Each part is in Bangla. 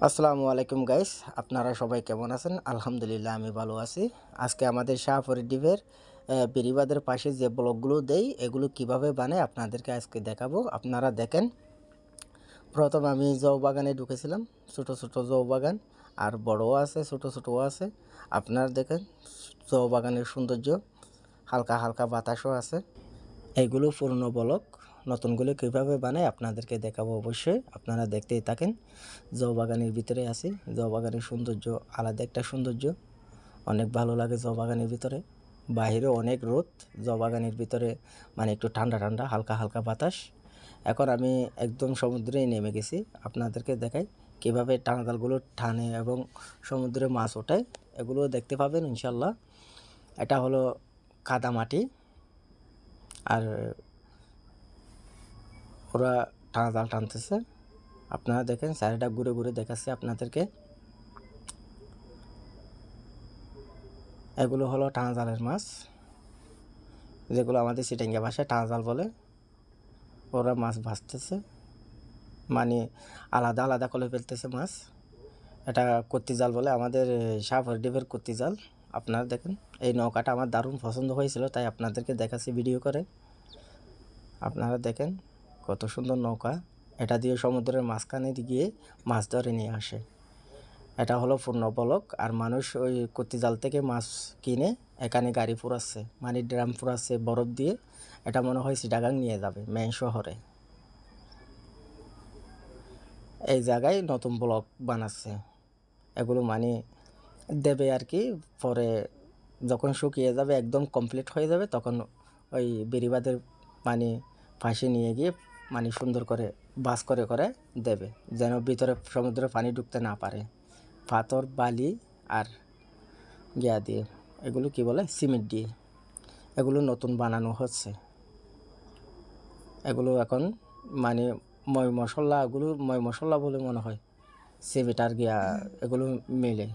আসসালামু আলাইকুম গাইস, আপনারা সবাই কেমন আছেন? আলহামদুলিল্লাহ আমি ভালো আছি। আজকে আমাদের শাহপুর ডিপের বেড়িবাঁধের পাশে যে ব্লকগুলো দেই এগুলো কিভাবে বানায় আপনাদেরকে আজকে দেখাবো। আপনারা দেখেন, প্রথম আমি জৌ বাগানে ঢুকেছিলাম। ছোট ছোট জৌ বাগান, আর বড়ও আছে, ছোট ছোটও আছে। আপনারা দেখেন জৌ বাগানের সৌন্দর্য, হালকা হালকা বাতাসও আছে। এইগুলো পুরনো ব্লক, নতুনগুলো কীভাবে বানায় আপনাদেরকে দেখাবো। অবশ্যই আপনারা দেখতেই থাকেন। জৌ বাগানের ভিতরে আছি। জৌ বাগানের সৌন্দর্য আলাদা একটা সৌন্দর্য, অনেক ভালো লাগে জৌ বাগানের ভিতরে। বাহিরে অনেক রোদ, জৌ বাগানের ভিতরে মানে একটু ঠান্ডা ঠান্ডা হালকা হালকা বাতাস। এখন আমি একদম সমুদ্রেই নেমে গেছি। আপনাদেরকে দেখাই কীভাবে টানাজালগুলো টানে এবং সমুদ্রে মাছ ওঠে, এগুলো দেখতে পাবেন ইনশাল্লাহ। এটা হলো কাদা মাটি, আর ওরা টানাজাল টানতেছে। আপনারা দেখেন, চারিটা ঘুরে ঘুরে দেখাচ্ছে আপনাদেরকে। এগুলো হলো টানাজালের মাছ, যেগুলো আমাদের সিটাঙ্গা ভাষায় টানাজাল বলে। ওরা মাছ ভাজতেছে, মানে আলাদা আলাদা করে ফেলতেছে মাছ। এটা কত্তি জাল বলে, আমাদের শাহপুর ডিপের কত্তি জাল। আপনারা দেখেন, এই নৌকাটা আমার দারুণ পছন্দ হয়েছিল, তাই আপনাদেরকে দেখাচ্ছি ভিডিও করে। আপনারা দেখেন কত সুন্দর নৌকা। এটা দিয়ে সমুদ্রের মাঝখানে গিয়ে মাছ ধরে নিয়ে আসে। এটা হলো পূর্ণ বলক, আর মানুষ ওই কত্তি জাল থেকে মাছ কিনে এখানে গাড়ি ফুরাচ্ছে, মানে ড্রাম ফুরাচ্ছে বরফ দিয়ে। এটা মনে হয় চিটাগাং নিয়ে যাবে মেন শহরে। এই জায়গায় নতুন ব্লক বানাচ্ছে, এগুলো মানে দেবে আর কি। পরে যখন শুকিয়ে যাবে, একদম কমপ্লিট হয়ে যাবে, তখন ওই বেড়িবাঁধের মানে ফাঁসি নিয়ে গিয়ে মানে সুন্দর করে বাস করে করে দেবে, যেন ভিতরে সমুদ্রে পানি ঢুকতে না পারে। পাথর, বালি আর গিয়া দিয়ে, এগুলো কি বলে, সিমেন্ট দিয়ে এগুলো নতুন বানানো হচ্ছে। এগুলো এখন মানে ময় মশলা বলে মনে হয়, সিমেন্ট আর গিয়া এগুলো মিলে।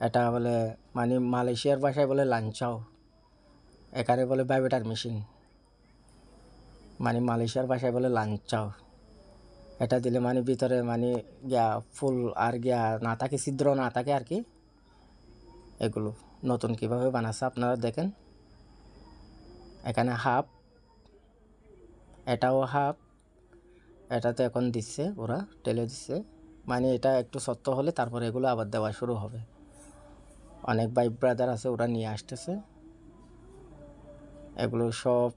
এটা বলে মানে মালয়েশিয়ার ভাষায় বলে লাঞ্চাও, এখানে বলে বাইবেটার মেশিন, মানে মালয়েশিয়ার ভাষায় বলে লাঞ্চাও। এটা দিলে মানে ভিতরে মানে গিয়া ফুল আর গিয়া না থাকে, ছিদ্র না থাকে আর কি। এগুলো নতুন কিভাবে বানাচ্ছে আপনারা দেখেন। এখানে হাফ, এটাও হাফ, এটাতে এখন দিচ্ছে, ওরা টেলে দিচ্ছে। মানে এটা একটু শক্ত হলে তারপরে এগুলো আবার দেওয়া শুরু হবে। অনেক ভাই ব্রাদার আছে, ওরা নিয়ে আসতেছে। এগুলো সব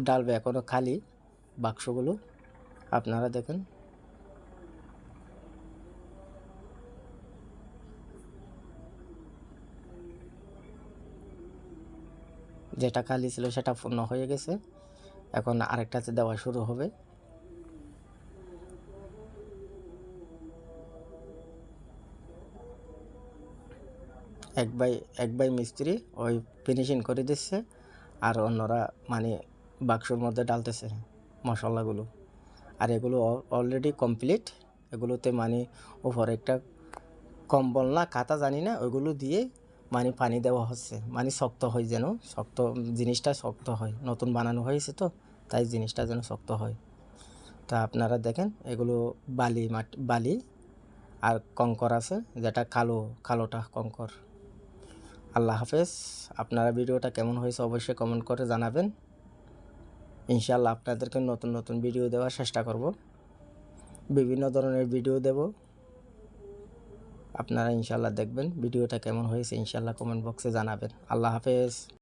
ডালবে, এখনও খালি বাক্সগুলো। আপনারা দেখেন, যেটা খালি ছিল সেটা পূর্ণ হয়ে গেছে, এখন আরেকটাতে দেওয়া শুরু হবে। এক ভাই মিস্ত্রি ওই ফিনিশিং করে দিচ্ছে, আর অন্যরা মানে বাক্সর মধ্যে ডালতেছে মশলাগুলো। আর এগুলো অলরেডি কমপ্লিট। এগুলোতে মানে উপরে একটা কম্বল না কাঁথা জানি না, ওইগুলো দিয়ে মানে পানি দেওয়া হচ্ছে, মানে শক্ত হয়, যেন শক্ত জিনিসটা শক্ত হয়। নতুন বানানো হয়েছে তো, তাই জিনিসটা যেন শক্ত হয়। তা আপনারা দেখেন, এগুলো বালি আর কঙ্কর আছে, যেটা কালোটা কঙ্কর। আল্লাহ হাফেজ। আপনারা ভিডিওটা কেমন হয়েছে অবশ্যই কমেন্ট করে জানাবেন। ইনশাআল্লাহ আপনাদেরকে নতুন নতুন ভিডিও দেওয়ার চেষ্টা করব, বিভিন্ন ধরনের ভিডিও দেব। আপনারা ইনশাআল্লাহ দেখবেন ভিডিওটা কেমন হয়েছে, ইনশাআল্লাহ কমেন্ট বক্সে জানাবেন। আল্লাহ হাফেজ।